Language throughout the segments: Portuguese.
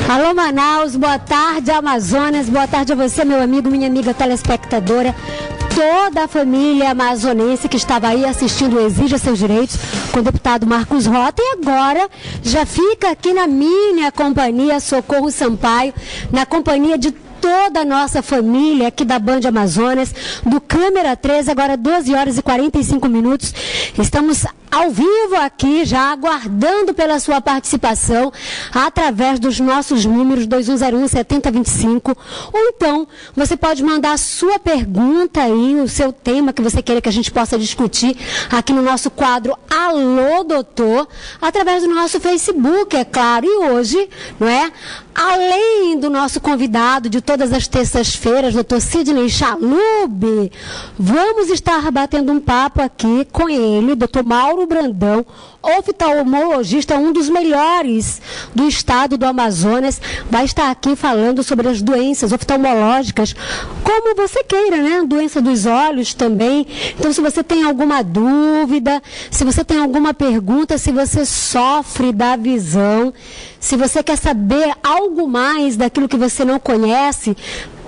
Alô Manaus, boa tarde Amazonas, boa tarde a você, meu amigo, minha amiga telespectadora, toda a família amazonense que estava aí assistindo o Exija Seus Direitos com o deputado Marcos Rota, e agora já fica aqui na minha companhia, Socorro Sampaio, na companhia de toda a nossa família aqui da Band Amazonas, do Câmera 13, agora 12 horas e 45 minutos. Estamos ao vivo aqui, já aguardando pela sua participação através dos nossos números 2101-7025, ou então você pode mandar a sua pergunta aí, o seu tema que você queira que a gente possa discutir aqui no nosso quadro Alô Doutor, através do nosso Facebook, é claro. E hoje, não é? Além do nosso convidado de todas as terças-feiras, doutor Sidney Chalub, vamos estar batendo um papo aqui com ele, doutor Mauro Brandão, oftalmologista, um dos melhores do estado do Amazonas, vai estar aqui falando sobre as doenças oftalmológicas, como você queira, né? Doença dos olhos também. Então, se você tem alguma dúvida, se você tem alguma pergunta, se você sofre da visão, se você quer saber algo mais daquilo que você não conhece,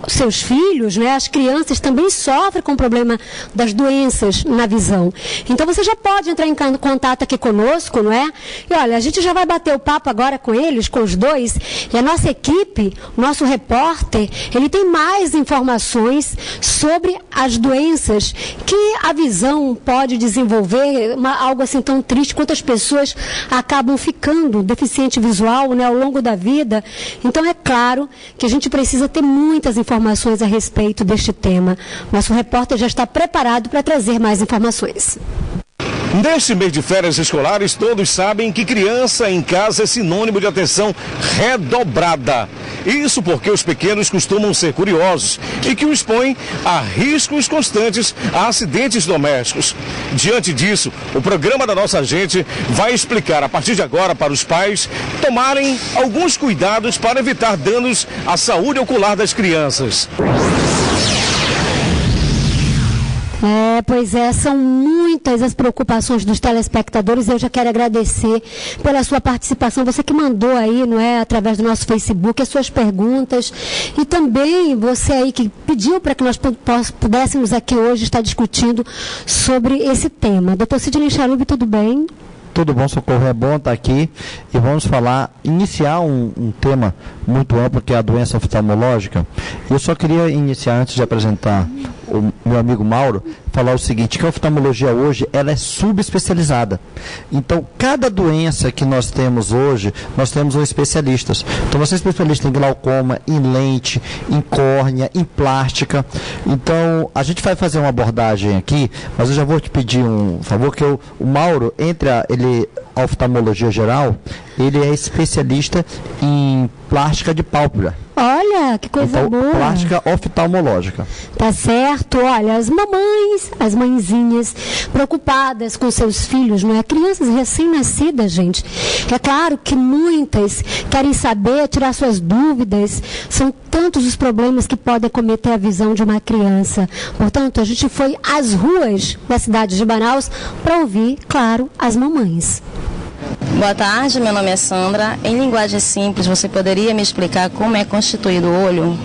seus filhos, né, as crianças também sofrem com o problema das doenças na visão. Então você já pode entrar em contato aqui conosco, não é? E olha, a gente já vai bater o papo agora com eles, com os dois, e a nossa equipe, o nosso repórter, ele tem mais informações sobre as doenças que a visão pode desenvolver, algo assim tão triste, quantas pessoas acabam ficando deficiente visual, né, ao longo da vida. Então é claro que a gente precisa ter muitas informações a respeito deste tema. Nosso repórter já está preparado para trazer mais informações. Neste mês de férias escolares, todos sabem que criança em casa é sinônimo de atenção redobrada. Isso porque os pequenos costumam ser curiosos e que o expõem a riscos constantes a acidentes domésticos. Diante disso, o programa da nossa gente vai explicar a partir de agora para os pais tomarem alguns cuidados para evitar danos à saúde ocular das crianças. Pois é, são muitas as preocupações dos telespectadores. Eu já quero agradecer pela sua participação, você que mandou aí, não é, através do nosso Facebook, as suas perguntas, e também você aí que pediu para que nós pudéssemos aqui hoje estar discutindo sobre esse tema. Doutor Sidney Chalub, tudo bem? Tudo bom, Socorro, é bom estar aqui e vamos iniciar um tema muito amplo, que é a doença oftalmológica. Eu só queria iniciar, antes de apresentar o meu amigo Mauro, falar o seguinte, que a oftalmologia hoje, ela é subespecializada. Então, cada doença que nós temos hoje, nós temos um especialista. Então, você é especialista em glaucoma, em lente, em córnea, em plástica. Então, a gente vai fazer uma abordagem aqui, mas eu já vou te pedir um favor, que o Mauro, a oftalmologia geral, ele é especialista em plástica de pálpebra. Olha, que coisa então, boa. Plástica oftalmológica. Tá certo. Olha, as mamães, as mãezinhas preocupadas com seus filhos, não é? Crianças recém-nascidas, gente. É claro que muitas querem saber, tirar suas dúvidas. São tantos os problemas que podem acometer a visão de uma criança. Portanto, a gente foi às ruas da cidade de Manaus para ouvir, claro, as mamães. Boa tarde, meu nome é Sandra. Em linguagem simples, você poderia me explicar como é constituído o olho?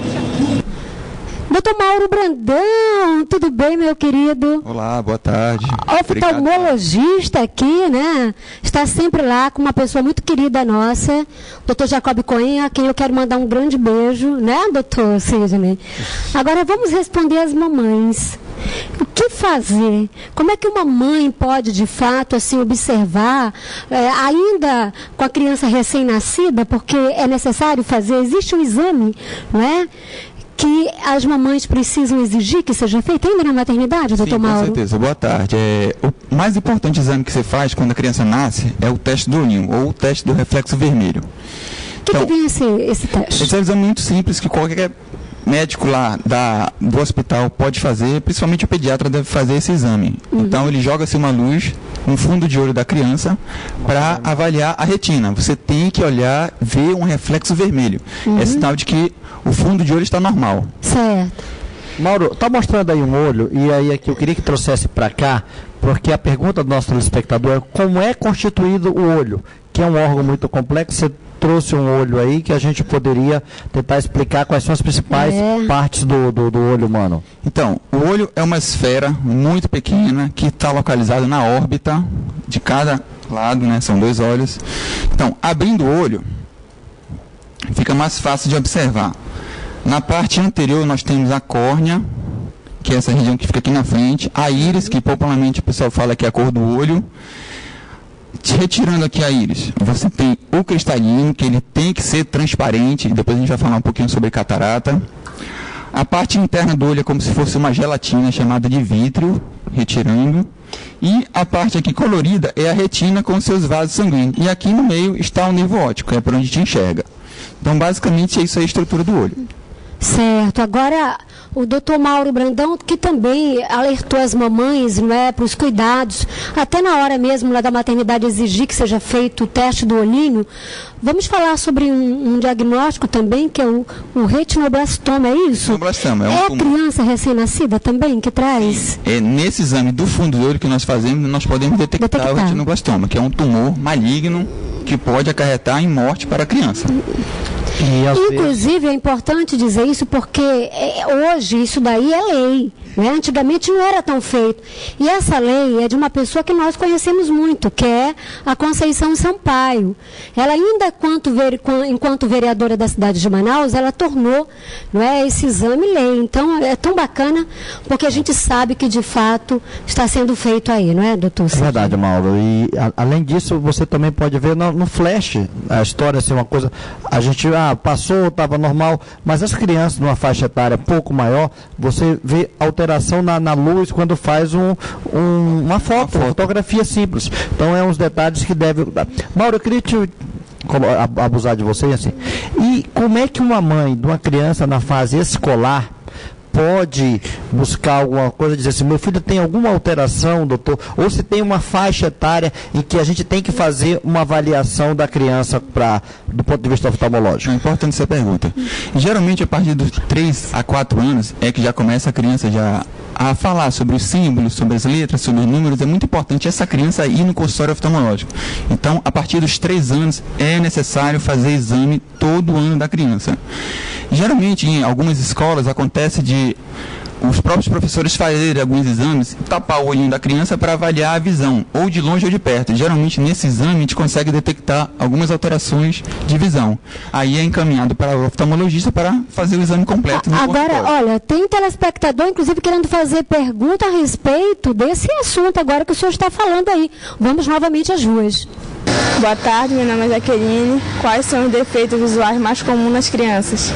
Doutor Mauro Brandão, tudo bem, meu querido? Olá, boa tarde. Oftalmologista aqui, né? Está sempre lá com uma pessoa muito querida nossa, doutor Jacob Cohen, a quem eu quero mandar um grande beijo, né, doutor Sidney? Agora vamos responder às mamães. O que fazer? Como é que uma mãe pode, de fato, assim, observar, ainda com a criança recém-nascida, porque é necessário fazer, existe um exame, não é? Que as mamães precisam exigir que seja feito ainda na maternidade, doutor Mauro? Com certeza. Boa tarde. O mais importante exame que você faz quando a criança nasce é o teste do olhinho, ou o teste do reflexo vermelho. O que tem esse teste? Esse é um exame muito simples que qualquer médico lá do hospital pode fazer, principalmente o pediatra deve fazer esse exame. Então ele joga-se uma luz no fundo de olho da criança para avaliar a retina. Você tem que olhar, ver um reflexo vermelho. É sinal de que o fundo de olho está normal. Certo. Mauro, está mostrando aí um olho, e aí aqui eu queria que trouxesse para cá, porque a pergunta do nosso telespectador é como é constituído o olho, que é um órgão muito complexo. Você trouxe um olho aí que a gente poderia tentar explicar quais são as principais partes do olho humano. Então, o olho é uma esfera muito pequena que está localizada na órbita de cada lado, né? São 2 olhos. Então, abrindo o olho, fica mais fácil de observar. Na parte anterior nós temos a córnea, que é essa região que fica aqui na frente, a íris, que popularmente o pessoal fala que é a cor do olho. Retirando aqui a íris, você tem o cristalino, que ele tem que ser transparente, depois a gente vai falar um pouquinho sobre catarata. A parte interna do olho é como se fosse uma gelatina chamada de vítreo, retirando. E a parte aqui colorida é a retina com seus vasos sanguíneos. E aqui no meio está o nervo óptico, é por onde a gente enxerga. Então, basicamente, isso é a estrutura do olho. Certo. Agora, o doutor Mauro Brandão, que também alertou as mamães, não é, para os cuidados, até na hora mesmo lá da maternidade exigir que seja feito o teste do olhinho. Vamos falar sobre um diagnóstico também, que é o retinoblastoma, é isso? Retinoblastoma, é a criança recém-nascida também que traz? É nesse exame do fundo do olho que nós fazemos, nós podemos detectar o retinoblastoma, que é um tumor maligno que pode acarretar em morte para a criança. Inclusive, é importante dizer isso porque hoje isso daí é lei, né? Antigamente não era tão feito. E essa lei é de uma pessoa que nós conhecemos muito, que é a Conceição Sampaio. Ela ainda, enquanto vereadora da cidade de Manaus, ela tornou, não é, esse exame lei. Então, é tão bacana porque a gente sabe que, de fato, está sendo feito aí, não é, doutor? É verdade, Mauro. E, além disso, você também pode ver no flash, a história, assim, uma coisa, a gente... passou, estava normal, mas as crianças numa faixa etária pouco maior, você vê alteração na luz quando faz uma fotografia simples. Então é uns detalhes que deve... Mauro, eu queria abusar de você assim. E como é que uma mãe de uma criança na fase escolar pode buscar alguma coisa, dizer assim, meu filho tem alguma alteração, doutor, ou se tem uma faixa etária em que a gente tem que fazer uma avaliação da criança do ponto de vista oftalmológico? É importante essa pergunta. Geralmente, a partir dos 3 a 4 anos, é que já começa a criança a falar sobre os símbolos, sobre as letras, sobre os números. É muito importante essa criança ir no consultório oftalmológico. Então, a partir dos 3 anos, é necessário fazer exame todo ano da criança. Geralmente, em algumas escolas, acontece de os próprios professores fazerem alguns exames, tapar o olhinho da criança para avaliar a visão, ou de longe ou de perto. Geralmente, nesse exame, a gente consegue detectar algumas alterações de visão. Aí é encaminhado para o oftalmologista para fazer o exame completo. Agora, olha, tem telespectador, inclusive, querendo fazer pergunta a respeito desse assunto agora que o senhor está falando aí. Vamos novamente às ruas. Boa tarde, meu nome é Jaqueline. Quais são os defeitos visuais mais comuns nas crianças?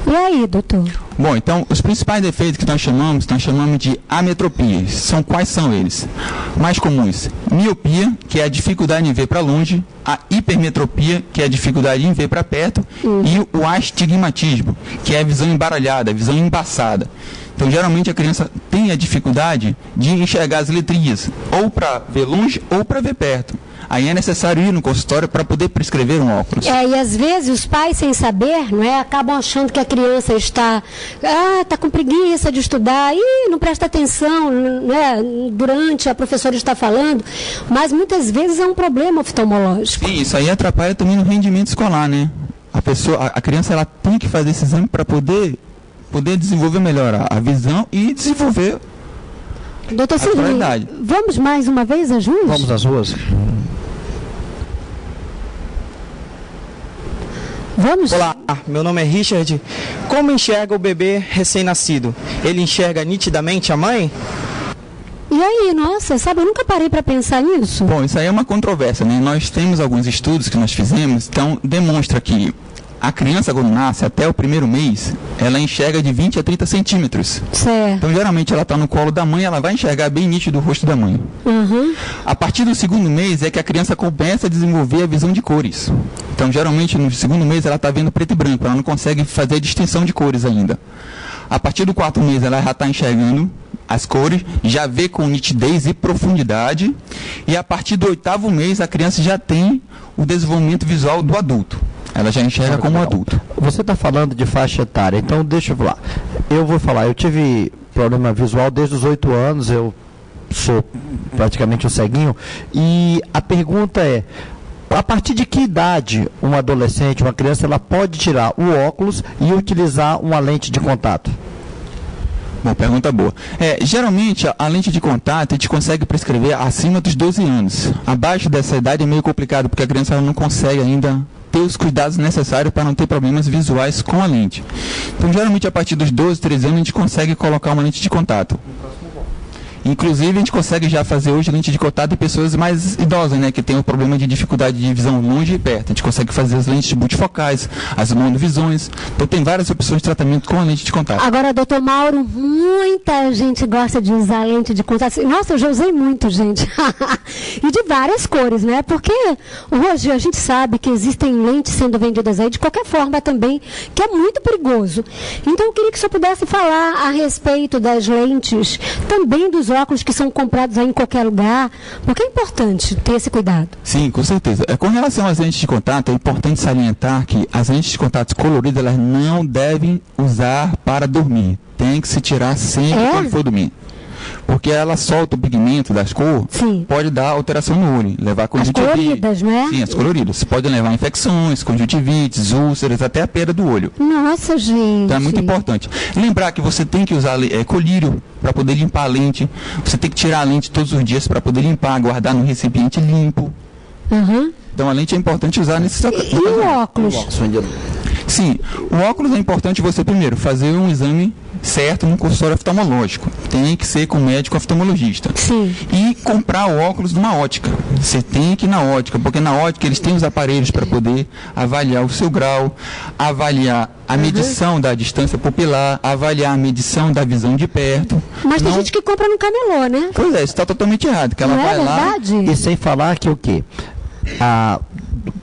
E aí, doutor? Bom, então, os principais defeitos que nós chamamos de ametropias. Quais são eles? Mais comuns: miopia, que é a dificuldade em ver para longe, a hipermetropia, que é a dificuldade em ver para perto, e o astigmatismo, que é a visão embaralhada, a visão embaçada. Então, geralmente, a criança tem a dificuldade de enxergar as letrinhas, ou para ver longe ou para ver perto. Aí é necessário ir no consultório para poder prescrever um óculos. E às vezes os pais, sem saber, não é, acabam achando que a criança está com preguiça de estudar e não presta atenção, né, durante a professora está falando, mas muitas vezes é um problema oftalmológico. Sim, isso aí atrapalha também no rendimento escolar, né? A criança ela tem que fazer esse exame para poder desenvolver melhor a visão e desenvolver Doutor Sidney, vamos mais uma vez às ruas? Vamos às ruas. Vamos? Olá, meu nome é Richard. Como enxerga o bebê recém-nascido? Ele enxerga nitidamente a mãe? E aí, nossa, sabe, eu nunca parei para pensar nisso. Bom, isso aí é uma controvérsia, né? Nós temos alguns estudos que nós fizemos, então demonstra que a criança, quando nasce, até o primeiro mês, ela enxerga de 20 a 30 centímetros. Certo. Então, geralmente, ela está no colo da mãe, ela vai enxergar bem nítido o rosto da mãe. Uhum. A partir do segundo mês é que a criança começa a desenvolver a visão de cores. Então, geralmente, no segundo mês, ela está vendo preto e branco, ela não consegue fazer a distinção de cores ainda. A partir do 4º mês, ela já está enxergando as cores, já vê com nitidez e profundidade. E a partir do 8º mês, a criança já tem o desenvolvimento visual do adulto. Ela já enxerga como adulto. Você está falando de faixa etária, então deixa eu falar. Eu tive problema visual desde os 8 anos, eu sou praticamente um ceguinho, e a pergunta é, A partir de que idade um adolescente, uma criança, ela pode tirar o óculos e utilizar uma lente de contato? Bom, pergunta boa. Geralmente, a lente de contato a gente consegue prescrever acima dos 12 anos. Abaixo dessa idade é meio complicado, porque a criança ela não consegue ainda ter os cuidados necessários para não ter problemas visuais com a lente. Então, geralmente, a partir dos 12, 13 anos, a gente consegue colocar uma lente de contato. Inclusive, a gente consegue já fazer hoje lente de contato em pessoas mais idosas, né, que tem o problema de dificuldade de visão longe e perto. A gente consegue fazer as lentes multifocais, as monovisões. Então, tem várias opções de tratamento com a lente de contato. Agora, doutor Mauro, muita gente gosta de usar lente de contato. Nossa, eu já usei muito, gente. E de várias cores, né? Porque hoje a gente sabe que existem lentes sendo vendidas aí de qualquer forma também, que é muito perigoso. Então, eu queria que o senhor pudesse falar a respeito das lentes, também dos óculos que são comprados aí em qualquer lugar, porque é importante ter esse cuidado. Sim, com certeza. Com relação às lentes de contato, é importante salientar que as lentes de contato coloridas, elas não devem usar para dormir. Tem que se tirar sempre quando for dormir. Porque ela solta o pigmento das cores, pode dar alteração no olho, levar conjuntivite. As coloridas, né? Sim, as coloridas. Podem levar infecções, conjuntivites, úlceras, até a perda do olho. Nossa, gente. Então é muito importante. Lembrar que você tem que usar colírio para poder limpar a lente. Você tem que tirar a lente todos os dias para poder limpar, guardar no recipiente limpo. Então a lente é importante usar nesse E o óculos? Sim, o óculos é importante você primeiro fazer um exame certo no consultório oftalmológico. Tem que ser com médico oftalmologista. Sim. E comprar o óculos numa ótica. Você tem que ir na ótica, porque na ótica eles têm os aparelhos para poder avaliar o seu grau, avaliar a medição da distância pupilar, avaliar a medição da visão de perto. Mas tem gente que compra no camelô, né? Pois é, isso está totalmente errado. Que ela não vai é verdade? E sem falar que o quê?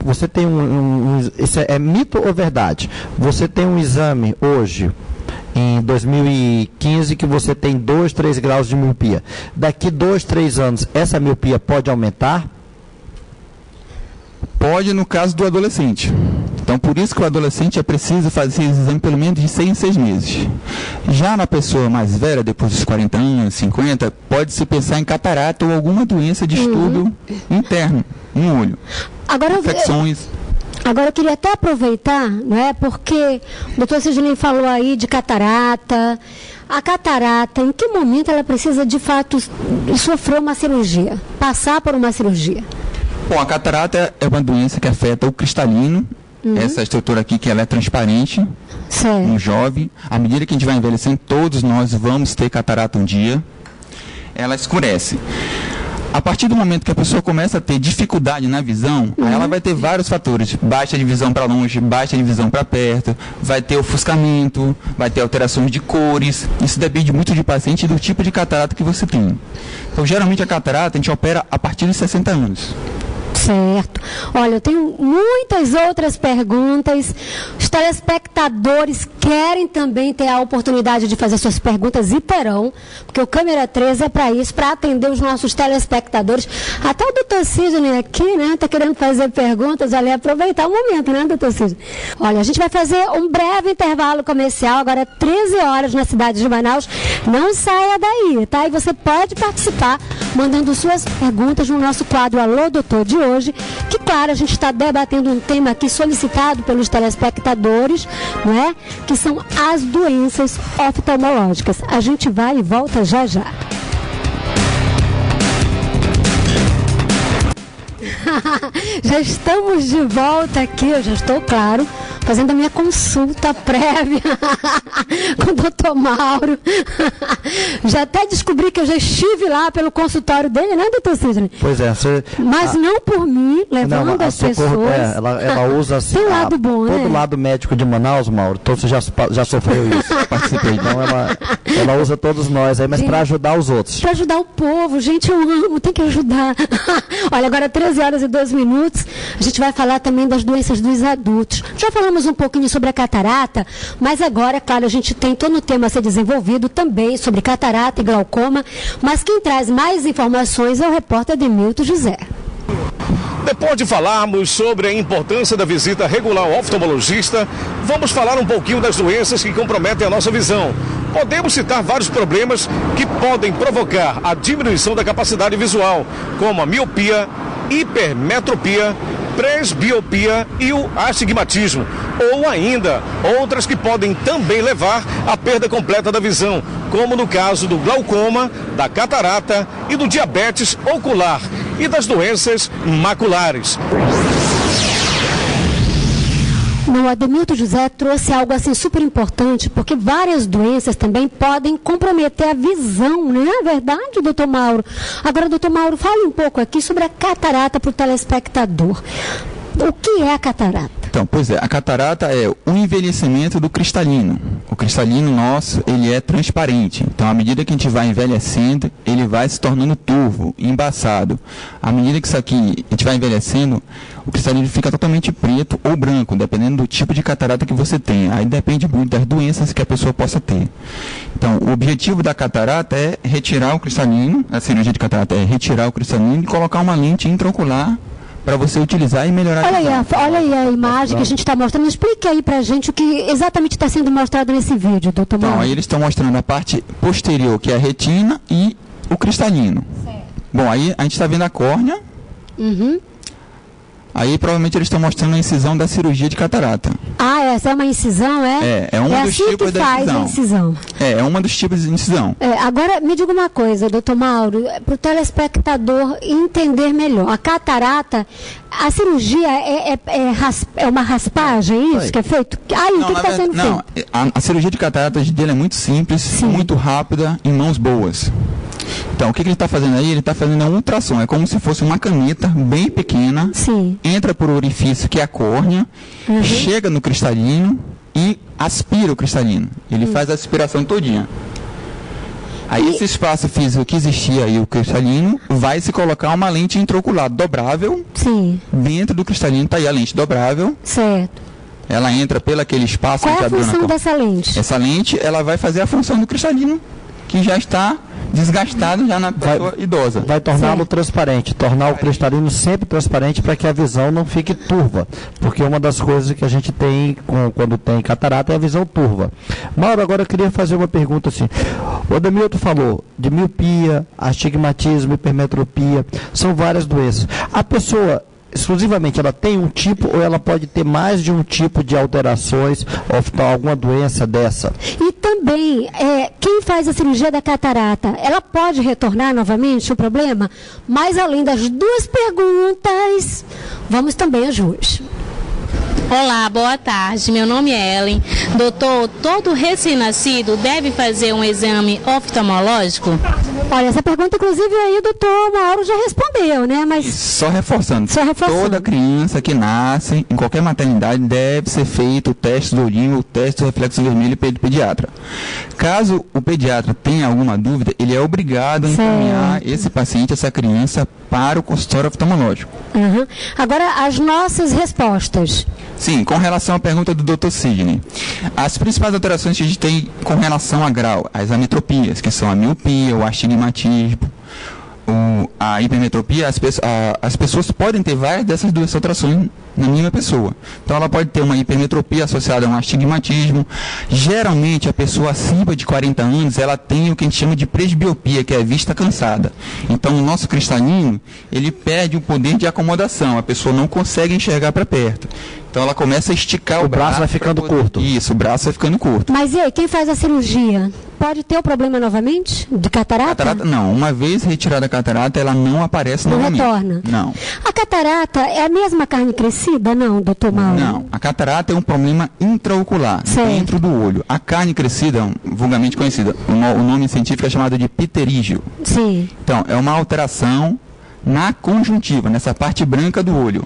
Você tem isso é mito ou verdade? Você tem um exame hoje, em 2015, que você tem 2, 3 graus de miopia. Daqui 2, 3 anos, essa miopia pode aumentar? Pode, no caso do adolescente. Então, por isso que o adolescente é preciso fazer esse exame pelo menos de 6 em 6 meses. Já na pessoa mais velha, depois dos 40 anos, 50, pode-se pensar em catarata ou alguma doença de estudo interno no olho. Infecções. Agora eu queria até aproveitar, não é? Porque o doutor Sidney falou aí de catarata. A catarata, em que momento ela precisa de fato sofrer uma cirurgia? Passar por uma cirurgia? Bom, a catarata é uma doença que afeta o cristalino. Essa estrutura aqui que ela é transparente no jovem. À medida que a gente vai envelhecendo, todos nós vamos ter catarata um dia. Ela escurece. A partir do momento que a pessoa começa a ter dificuldade na visão, aí ela vai ter vários fatores. Baixa de visão para longe, baixa de visão para perto, vai ter ofuscamento, vai ter alterações de cores. Isso depende muito de paciente e do tipo de catarata que você tem. Então, geralmente, a catarata a gente opera a partir de 60 anos. Certo. Olha, eu tenho muitas outras perguntas. Os telespectadores querem também ter a oportunidade de fazer suas perguntas e terão, porque o Câmera 3 é para isso, para atender os nossos telespectadores. Até o doutor Sidney aqui, né, está querendo fazer perguntas. Olha, aproveitar o momento, né, doutor Sidney? Olha, a gente vai fazer um breve intervalo comercial, agora 13 horas na cidade de Manaus. Não saia daí, tá? E você pode participar mandando suas perguntas no nosso quadro Alô Doutor de hoje, que claro, a gente está debatendo um tema aqui solicitado pelos telespectadores, não é? Que são as doenças oftalmológicas. A gente vai e volta já já. Já estamos de volta aqui, eu já estou, claro, fazendo a minha consulta prévia com o doutor Mauro. Já até descobri que eu já estive lá pelo consultório dele, né, doutor Sidney? Pois é. Mas não por mim, levando as pessoas. Ela usa assim. Tem lado bom, todo né? lado médico de Manaus, Mauro, então você já sofreu isso. Participei. Então ela usa todos nós aí, mas para ajudar os outros. Para ajudar o povo, gente, eu amo, tem que ajudar. Olha, agora 13 horas e 2 minutos, a gente vai falar também das doenças dos adultos. Já falamos um pouquinho sobre a catarata, mas agora, claro, a gente tem todo o tema a ser desenvolvido também sobre catarata e glaucoma, mas quem traz mais informações é o repórter Edmilton José. Depois de falarmos sobre a importância da visita regular ao oftalmologista, vamos falar um pouquinho das doenças que comprometem a nossa visão. Podemos citar vários problemas que podem provocar a diminuição da capacidade visual, como a miopia, hipermetropia, presbiopia e o astigmatismo, ou ainda outras que podem também levar à perda completa da visão, como no caso do glaucoma, da catarata e do diabetes ocular e das doenças maculares. O Ademilton José trouxe algo assim super importante, porque várias doenças também podem comprometer a visão, não é verdade, doutor Mauro? Agora, doutor Mauro, fale um pouco aqui sobre a catarata para o telespectador. O que é a catarata? Então, pois é, a catarata é o envelhecimento do cristalino. O cristalino nosso, ele é transparente. Então, à medida que a gente vai envelhecendo, ele vai se tornando turvo, embaçado. À medida que isso aqui, a gente vai envelhecendo, o cristalino fica totalmente preto ou branco, dependendo do tipo de catarata que você tem. Aí depende muito das doenças que a pessoa possa ter. Então, o objetivo da catarata é retirar o cristalino, a cirurgia de catarata é retirar o cristalino e colocar uma lente intraocular para você utilizar e melhorar a visão. Olha aí a imagem que a gente está mostrando. Explique aí para a gente o que exatamente está sendo mostrado nesse vídeo, doutor Mauro. Então, aí eles estão mostrando a parte posterior, que é a retina, e o cristalino. Certo. Bom, aí a gente está vendo a córnea. Uhum. Aí provavelmente eles estão mostrando a incisão da cirurgia de catarata. Ah, essa é uma incisão, é? É um dos assim tipos que da faz incisão. A incisão. É um dos tipos de incisão. Agora, me diga uma coisa, doutor Mauro, para o telespectador entender melhor. A catarata, a cirurgia é uma raspagem, isso que é feito? Aí, o que está sendo feito? A cirurgia de catarata dele é muito simples, sim, muito rápida, em mãos boas. Então, o que ele está fazendo aí? Ele está fazendo uma ultrassom. É como se fosse uma caneta bem pequena. Sim. Entra por orifício, que é a córnea, chega no cristalino e aspira o cristalino. Ele faz a aspiração todinha. Aí esse espaço físico que existia aí, o cristalino, vai se colocar uma lente intraocular dobrável. Sim. Dentro do cristalino está aí a lente dobrável. Certo. Ela entra pelo aquele espaço. Qual é a função dessa lente? Essa lente, ela vai fazer a função do cristalino, que já está desgastado já na pessoa idosa. Vai torná-lo transparente, tornar o cristalino sempre transparente para que a visão não fique turva, porque uma das coisas que a gente tem quando tem catarata é a visão turva. Mauro, agora eu queria fazer uma pergunta assim. O Ademilton falou de miopia, astigmatismo, hipermetropia, são várias doenças. A pessoa exclusivamente ela tem um tipo ou ela pode ter mais de um tipo de alterações ou alguma doença dessa? E também, quem faz a cirurgia da catarata, ela pode retornar novamente o problema? Mas além das duas perguntas, vamos também às ruas. Olá, boa tarde. Meu nome é Ellen. Doutor, todo recém-nascido deve fazer um exame oftalmológico? Olha, essa pergunta, inclusive, aí o doutor Mauro já respondeu, né? Mas Só reforçando. Toda criança que nasce, em qualquer maternidade, deve ser feito o teste do olhinho, o teste do reflexo vermelho pelo pediatra. Caso o pediatra tenha alguma dúvida, ele é obrigado a encaminhar esse paciente, essa criança, para o consultório oftalmológico. Uhum. Agora, as nossas respostas. Sim, com relação à pergunta do Dr. Sidney, as principais alterações que a gente tem com relação a grau, as ametropias, que são a miopia, o astigmatismo, a hipermetropia, as pessoas podem ter várias dessas duas alterações na mesma pessoa. Então ela pode ter uma hipermetropia associada a um astigmatismo. Geralmente a pessoa acima de 40 anos, ela tem o que a gente chama de presbiopia, que é vista cansada. Então o nosso cristalino, ele perde o poder de acomodação, a pessoa não consegue enxergar para perto. Então ela começa a esticar o braço vai ficando curto. Isso, o braço vai ficando curto. Mas e aí, quem faz a cirurgia? Pode ter o problema novamente? De catarata? Catarata, não. Uma vez retirada a catarata, ela não aparece novamente. Não retorna? Não. A catarata é a mesma carne crescida, não, doutor Mauro? Não. A catarata é um problema intraocular, dentro do olho. A carne crescida, vulgarmente conhecida, o nome científico é chamado de pterígio. Sim. Então, é uma alteração na conjuntiva, nessa parte branca do olho.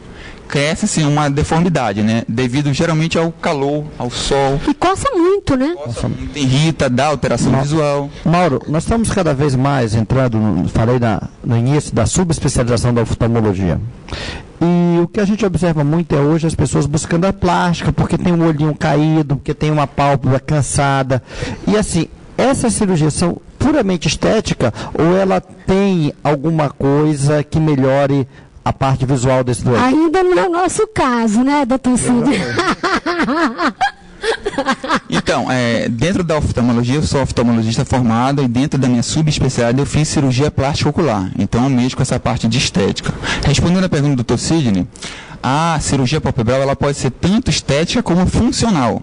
Cresce, sim, uma deformidade, né? Devido geralmente ao calor, ao sol. E coça muito, né? Coça muito, irrita, dá alteração visual. Mauro, nós estamos cada vez mais entrando, falei no início, da subespecialização da oftalmologia. E o que a gente observa muito é hoje as pessoas buscando a plástica, porque tem um olhinho caído, porque tem uma pálpebra cansada. E assim, essas cirurgias são puramente estética ou ela tem alguma coisa que melhore a parte visual desse doente? Ainda não é o nosso caso, né, doutor Cid? Então, dentro da oftalmologia, eu sou oftalmologista formado e dentro da minha subespecialidade eu fiz cirurgia plástica ocular. Então, eu mexo com essa parte de estética. Respondendo a pergunta do Dr. Sidney, a cirurgia palpebral ela pode ser tanto estética como funcional.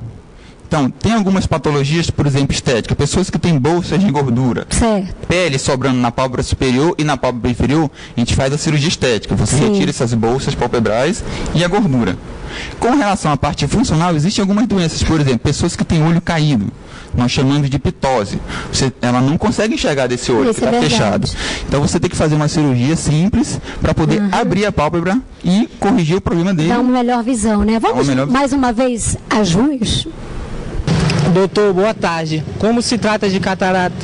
Então, tem algumas patologias, por exemplo, estética. Pessoas que têm bolsas de gordura, pele sobrando na pálpebra superior e na pálpebra inferior, a gente faz a cirurgia estética. Você retira essas bolsas palpebrais e a gordura. Com relação à parte funcional, existem algumas doenças, por exemplo, pessoas que têm olho caído. Nós chamamos de pitose. Ela não consegue enxergar desse olho, que está fechado. Então você tem que fazer uma cirurgia simples para poder abrir a pálpebra e corrigir o problema dele. Dá uma melhor visão, né? Vamos mais uma vez às ruas? Doutor, boa tarde. Como se trata de catarata?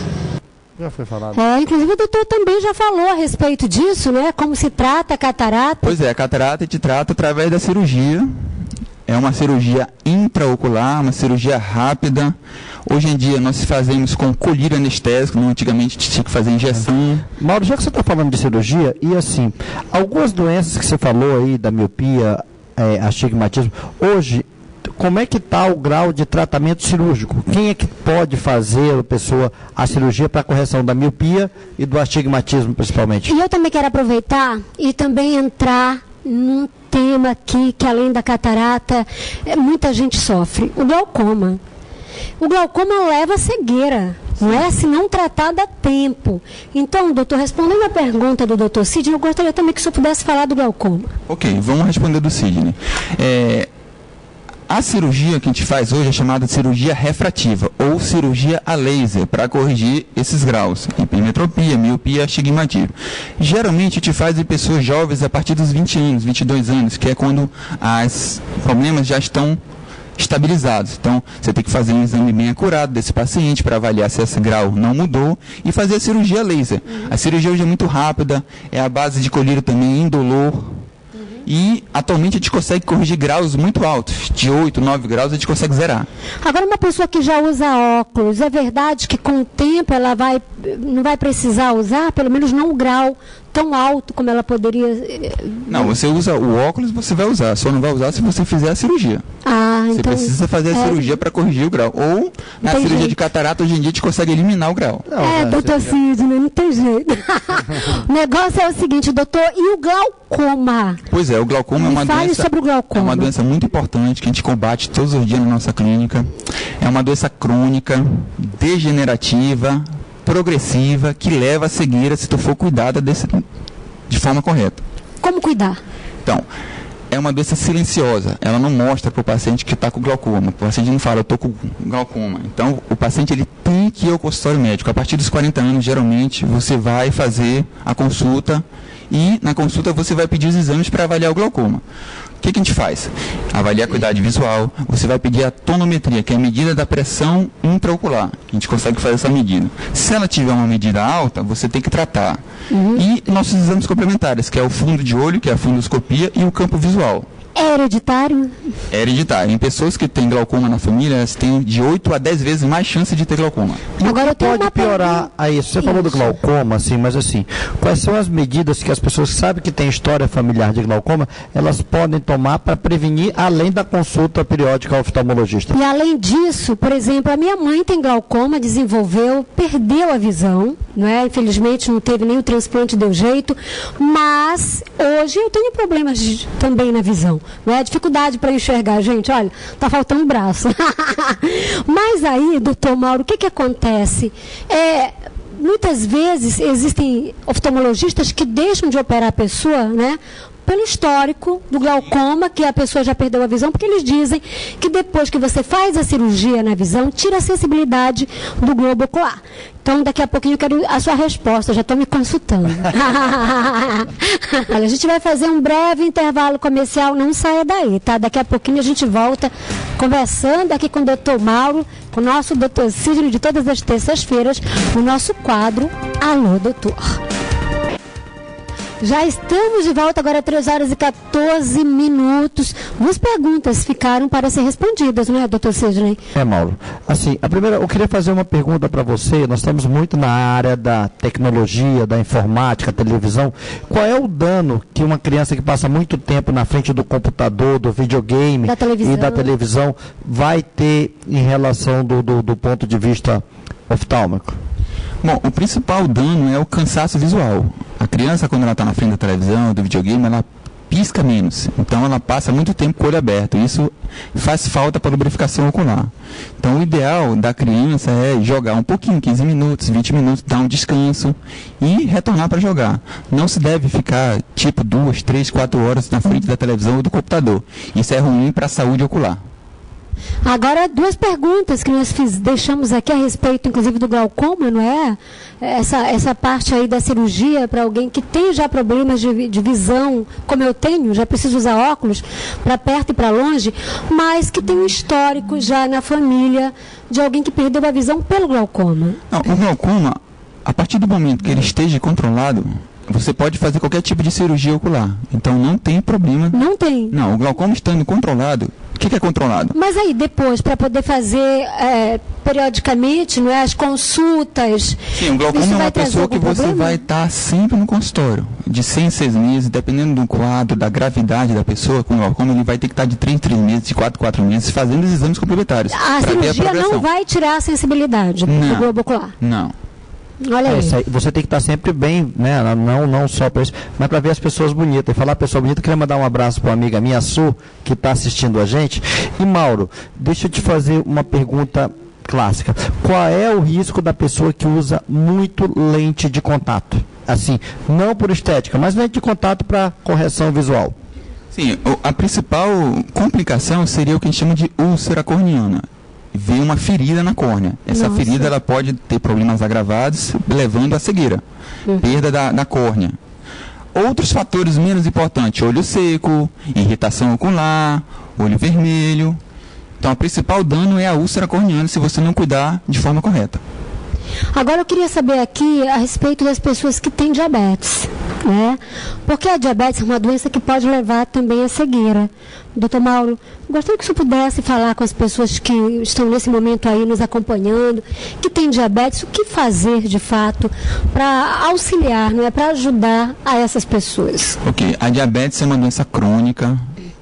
Já foi falado. Inclusive o doutor também já falou a respeito disso, né? Como se trata a catarata. Pois é, a catarata te trata através da cirurgia. É uma cirurgia intraocular, uma cirurgia rápida. Hoje em dia nós fazemos com colírio anestésico, não, antigamente tinha que fazer injeção. Mauro, já que você está falando de cirurgia, e assim, algumas doenças que você falou aí, da miopia, astigmatismo, hoje, como é que está o grau de tratamento cirúrgico? Quem é que pode fazer a cirurgia para a correção da miopia e do astigmatismo, principalmente? E eu também quero aproveitar e também entrar num tema aqui que, além da catarata, muita gente sofre: o glaucoma. O glaucoma leva à cegueira, não é? Se não tratado a tempo. Então, doutor, respondendo a pergunta do doutor Sidney, eu gostaria também que o senhor pudesse falar do glaucoma. Ok, vamos responder do Sidney. A cirurgia que a gente faz hoje é chamada de cirurgia refrativa ou cirurgia a laser para corrigir esses graus: hipermetropia, miopia, astigmatismo. Geralmente a gente faz em pessoas jovens a partir dos 20 anos, 22 anos, que é quando os problemas já estão estabilizados. Então, você tem que fazer um exame bem acurado desse paciente para avaliar se esse grau não mudou e fazer a cirurgia laser. A cirurgia hoje é muito rápida, é a base de colírio também indolor. E atualmente a gente consegue corrigir graus muito altos, de 8, 9 graus a gente consegue zerar. Agora, uma pessoa que já usa óculos, é verdade que com o tempo ela não vai precisar usar, pelo menos não um grau tão alto como ela poderia? Não, você usa o óculos, você vai usar, só não vai usar se você fizer a cirurgia. Você então, precisa fazer a cirurgia para corrigir o grau. Ou, na cirurgia de catarata, hoje em dia a gente consegue eliminar o grau. Doutor Sidney, não tem jeito. O negócio é o seguinte, doutor, e o glaucoma? Pois é, o glaucoma é uma doença. Sobre o glaucoma. É uma doença muito importante que a gente combate todos os dias na nossa clínica. É uma doença crônica, degenerativa, progressiva, que leva à cegueira se tu for cuidada de forma correta. Como cuidar? Então, é uma doença silenciosa. Ela não mostra para o paciente que está com glaucoma. O paciente não fala, eu estou com glaucoma. Então, o paciente ele tem que ir ao consultório médico. A partir dos 40 anos, geralmente, você vai fazer a consulta e, na consulta, você vai pedir os exames para avaliar o glaucoma. O que a gente faz? Avalia a acuidade visual, você vai pedir a tonometria, que é a medida da pressão intraocular. A gente consegue fazer essa medida. Se ela tiver uma medida alta, você tem que tratar. E nossos exames complementares, que é o fundo de olho, que é a fundoscopia, e o campo visual. É hereditário? É hereditário. Em pessoas que têm glaucoma na família, elas têm de 8 a 10 vezes mais chance de ter glaucoma. Agora eu tenho pode piorar a isso. Você falou do glaucoma, assim, mas assim, quais são as medidas que as pessoas que sabem que têm história familiar de glaucoma, elas podem tomar para prevenir, além da consulta periódica ao oftalmologista? E além disso, por exemplo, a minha mãe tem glaucoma, perdeu a visão, não é? Infelizmente não teve nem o transplante, deu jeito, mas hoje eu tenho problemas também na visão. Não é? Dificuldade para enxergar, gente, olha, tá faltando um braço. Mas aí, doutor Mauro, o que acontece? Muitas vezes existem oftalmologistas que deixam de operar a pessoa, né? Pelo histórico do glaucoma, que a pessoa já perdeu a visão, porque eles dizem que depois que você faz a cirurgia na visão, tira a sensibilidade do globo ocular. Então, daqui a pouquinho eu quero a sua resposta, já estou me consultando. Olha, a gente vai fazer um breve intervalo comercial, não saia daí, tá? Daqui a pouquinho a gente volta conversando aqui com o doutor Mauro, com o nosso doutor Sidney, de todas as terças-feiras, no nosso quadro Alô, Doutor. Já estamos de volta, agora 3 horas e 14 minutos. Duas perguntas ficaram para ser respondidas, não é, doutor Sidney? Mauro. Assim, a primeira, eu queria fazer uma pergunta para você. Nós estamos muito na área da tecnologia, da informática, televisão. Qual é o dano que uma criança que passa muito tempo na frente do computador, do videogame e da televisão vai ter em relação do ponto de vista oftálmico? Bom, o principal dano é o cansaço visual. A criança, quando ela está na frente da televisão, do videogame, ela pisca menos. Então ela passa muito tempo com o olho aberto. Isso faz falta para a lubrificação ocular. Então o ideal da criança é jogar um pouquinho, 15 minutos, 20 minutos, dar um descanso e retornar para jogar. Não se deve ficar tipo 2, 3, 4 horas na frente da televisão ou do computador. Isso é ruim para a saúde ocular. Agora, 2 perguntas que nós deixamos aqui a respeito, inclusive, do glaucoma, não é? Essa parte aí da cirurgia para alguém que tem já problemas de visão, como eu tenho, já preciso usar óculos para perto e para longe, mas que tem um histórico já na família de alguém que perdeu a visão pelo glaucoma. Não, o glaucoma, a partir do momento que ele esteja controlado, você pode fazer qualquer tipo de cirurgia ocular. Então não tem problema. Não tem. Não, o glaucoma estando controlado, o que é controlado? Mas aí depois, para poder fazer periodicamente, não é, as consultas... Sim, o glaucoma é uma pessoa que você vai estar sempre no consultório, de 6 em 6 meses, dependendo do quadro, da gravidade da pessoa, com o glaucoma ele vai ter que estar de 3 em 3 meses, de 4 em 4 meses, fazendo os exames complementares. A cirurgia não vai tirar a sensibilidade do globo ocular? Não. Olha aí. Você tem que estar sempre bem, né? Não só para isso, mas para ver as pessoas bonitas. E falar pessoa bonita, queria mandar um abraço para uma amiga minha, Su, que está assistindo a gente. E Mauro, deixa eu te fazer uma pergunta clássica. Qual é o risco da pessoa que usa muito lente de contato? Assim, não por estética, mas lente de contato para correção visual. Sim, a principal complicação seria o que a gente chama de úlcera corneana. Vê uma ferida na córnea. Essa ferida ela pode ter problemas agravados, levando à cegueira, perda da córnea. Outros fatores menos importantes, olho seco, irritação ocular, olho vermelho. Então, o principal dano é a úlcera corneana se você não cuidar de forma correta. Agora eu queria saber aqui a respeito das pessoas que têm diabetes, né? Porque a diabetes é uma doença que pode levar também à cegueira. Doutor Mauro, gostaria que o senhor pudesse falar com as pessoas que estão nesse momento aí nos acompanhando, que têm diabetes, o que fazer de fato para auxiliar, não é, para ajudar a essas pessoas. Ok, a diabetes é uma doença crônica,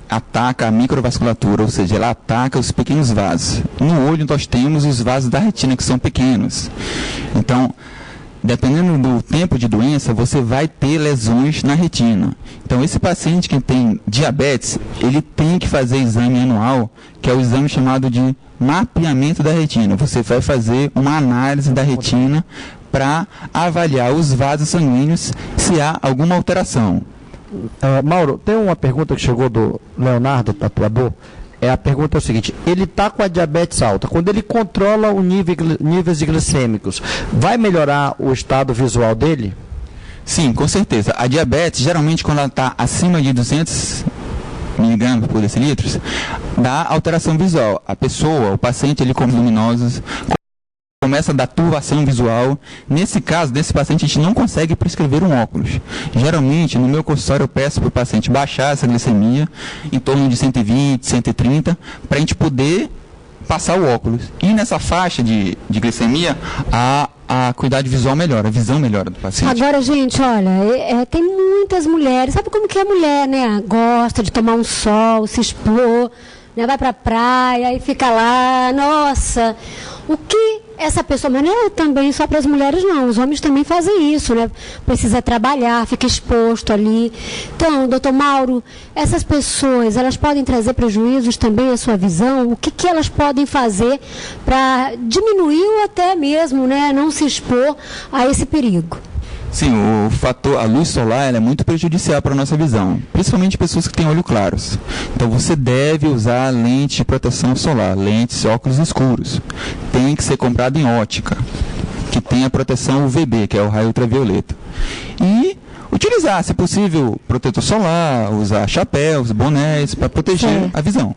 ataca a microvasculatura, ou seja, ela ataca os pequenos vasos. No olho nós temos os vasos da retina que são pequenos. Então, dependendo do tempo de doença, você vai ter lesões na retina. Então, esse paciente que tem diabetes, ele tem que fazer exame anual, que é o exame chamado de mapeamento da retina. Você vai fazer uma análise da retina para avaliar os vasos sanguíneos se há alguma alteração. Mauro, tem uma pergunta que chegou do Leonardo Tatuador. A pergunta é o seguinte: ele está com a diabetes alta, quando ele controla o níveis glicêmicos, vai melhorar o estado visual dele? Sim, com certeza. A diabetes, geralmente, quando ela está acima de 200 miligramas por decilitros, dá alteração visual. A pessoa, o paciente, ele come luminosos, começa a dar turvação visual. Nesse caso, desse paciente, a gente não consegue prescrever um óculos. Geralmente, no meu consultório, eu peço para o paciente baixar essa glicemia em torno de 120, 130, para a gente poder passar o óculos. E nessa faixa de glicemia, a cuidado visual melhora, a visão melhora do paciente. Agora, gente, olha, tem muitas mulheres, sabe como que é a mulher, né? Gosta de tomar um sol, se expor, né? Vai pra praia e fica lá, nossa, o que essa pessoa, mas não é também só para as mulheres não, os homens também fazem isso, né? Precisa trabalhar, fica exposto ali. Então, doutor Mauro, essas pessoas, elas podem trazer prejuízos também à sua visão? O que elas podem fazer para diminuir ou até mesmo, né, não se expor a esse perigo? Sim, a luz solar ela é muito prejudicial para a nossa visão, principalmente pessoas que têm olhos claros. Então você deve usar lente de proteção solar, lentes, óculos escuros. Tem que ser comprado em ótica, que tem a proteção UVB, que é o raio ultravioleta. E utilizar, se possível, protetor solar, usar chapéus, bonés, para proteger a visão.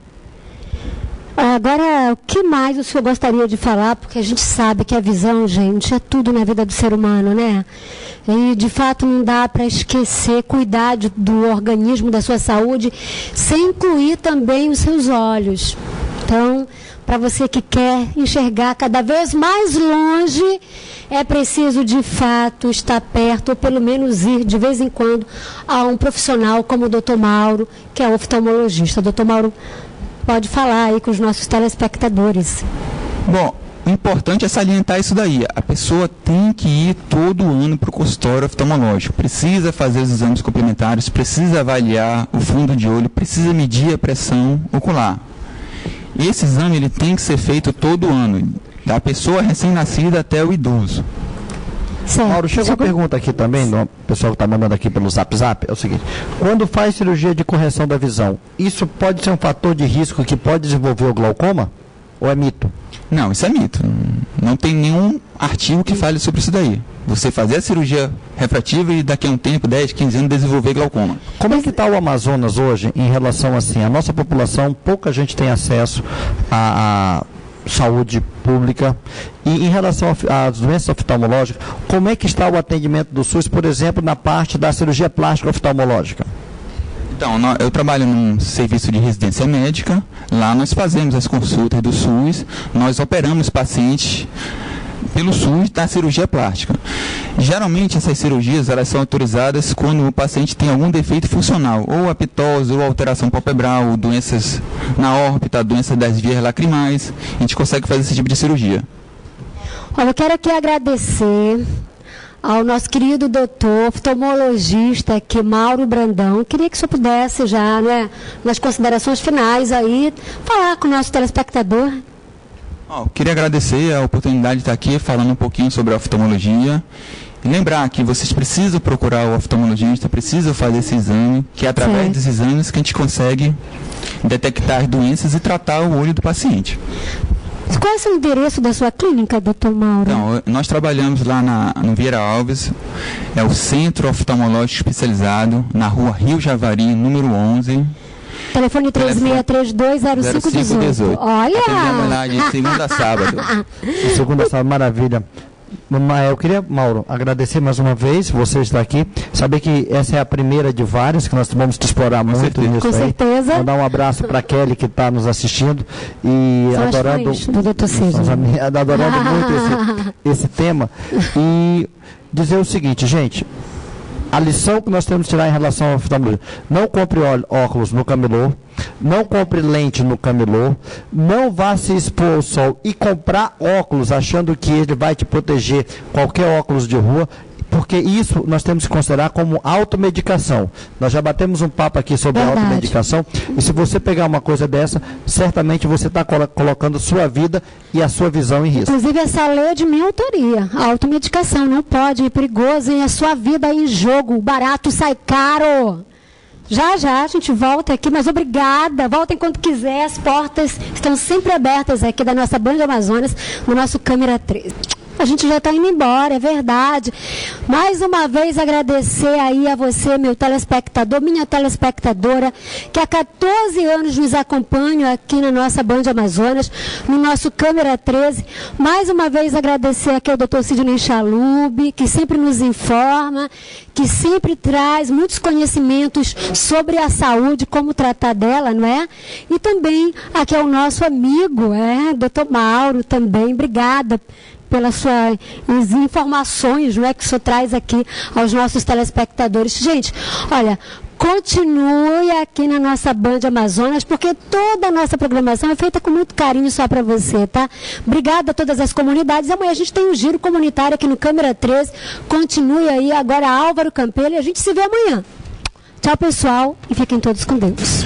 Agora, o que mais o senhor gostaria de falar? Porque a gente sabe que a visão, gente, é tudo na vida do ser humano, né? E, de fato, não dá para esquecer, cuidar do organismo, da sua saúde, sem incluir também os seus olhos. Então, para você que quer enxergar cada vez mais longe, é preciso, de fato, estar perto, ou pelo menos ir, de vez em quando, a um profissional como o doutor Mauro, que é oftalmologista. Doutor Mauro, pode falar aí com os nossos telespectadores. Bom, o importante é salientar isso daí. A pessoa tem que ir todo ano para o consultório oftalmológico. Precisa fazer os exames complementares, precisa avaliar o fundo de olho, precisa medir a pressão ocular. E esse exame ele tem que ser feito todo ano, da pessoa recém-nascida até o idoso. Certo. Mauro, chegou uma pergunta aqui também, do pessoal que está mandando aqui pelo Zap, é o seguinte: quando faz cirurgia de correção da visão, isso pode ser um fator de risco que pode desenvolver o glaucoma? Ou é mito? Não, isso é mito. Não tem nenhum artigo que fale sobre isso daí. Você fazer a cirurgia refrativa e daqui a um tempo, 10, 15 anos, desenvolver glaucoma. Como é que está o Amazonas hoje em relação assim, a nossa população, pouca gente tem acesso a saúde pública, e em relação às doenças oftalmológicas, como é que está o atendimento do SUS, por exemplo, na parte da cirurgia plástica oftalmológica? Então, eu trabalho num serviço de residência médica, lá nós fazemos as consultas do SUS, nós operamos pacientes pelo SUS da cirurgia plástica. Geralmente essas cirurgias elas são autorizadas quando o paciente tem algum defeito funcional, ou apitose, ou alteração palpebral, ou doenças na órbita, doença das vias lacrimais. A gente consegue fazer esse tipo de cirurgia. Olha, eu quero aqui agradecer ao nosso querido doutor, oftalmologista aqui, Mauro Brandão. Queria que o senhor pudesse já, né, nas considerações finais aí, falar com o nosso telespectador. Queria agradecer a oportunidade de estar aqui falando um pouquinho sobre a oftalmologia. E lembrar que vocês precisam procurar o oftalmologista, precisam fazer esse exame, que é através dos exames que a gente consegue detectar as doenças e tratar o olho do paciente. Qual é o endereço da sua clínica, doutor Mauro? Então, nós trabalhamos lá no Vieira Alves, é o Centro Oftalmológico Especializado, na rua Rio Javari, número 11. Telefone 36320518. Olha! Atendemos lá de segunda a sábado. De segunda a sábado, maravilha. Eu queria, Mauro, agradecer mais uma vez você estar aqui, saber que essa é a primeira de várias, que nós vamos te explorar muito nisso. Com certeza. Mandar um abraço para a Kelly, que está nos assistindo e adorando muito esse tema. E dizer o seguinte, gente: a lição que nós temos que tirar em relação ao oftalmologia: não compre óculos no camelô, não compre lente no camelô, não vá se expor ao sol e comprar óculos achando que ele vai te proteger, qualquer óculos de rua, porque isso nós temos que considerar como automedicação. Nós já batemos um papo aqui sobre a automedicação, e se você pegar uma coisa dessa, certamente você está colocando sua vida e a sua visão em risco. Inclusive, essa lei é de minha autoria. A automedicação não pode, é perigoso, e a sua vida em jogo. O barato sai caro. Já a gente volta aqui, mas obrigada. Volta enquanto quiser, as portas estão sempre abertas aqui da nossa Band Amazonas, no nosso Câmera 13. A gente já está indo embora, é verdade. Mais uma vez agradecer aí a você, meu telespectador, minha telespectadora, que há 14 anos nos acompanha aqui na nossa Band Amazonas, no nosso Câmera 13. Mais uma vez agradecer aqui ao Dr. Sidney Chalub, que sempre nos informa, que sempre traz muitos conhecimentos sobre a saúde, como tratar dela, não é? E também aqui ao nosso amigo, Dr. Mauro também. Obrigada pelas suas informações, não é, que o senhor traz aqui aos nossos telespectadores. Gente, olha, continue aqui na nossa Band Amazonas, porque toda a nossa programação é feita com muito carinho só para você, tá? Obrigada a todas as comunidades. Amanhã a gente tem um giro comunitário aqui no Câmera 13. Continue aí, agora Álvaro Campelo, e a gente se vê amanhã. Tchau, pessoal, e fiquem todos com Deus.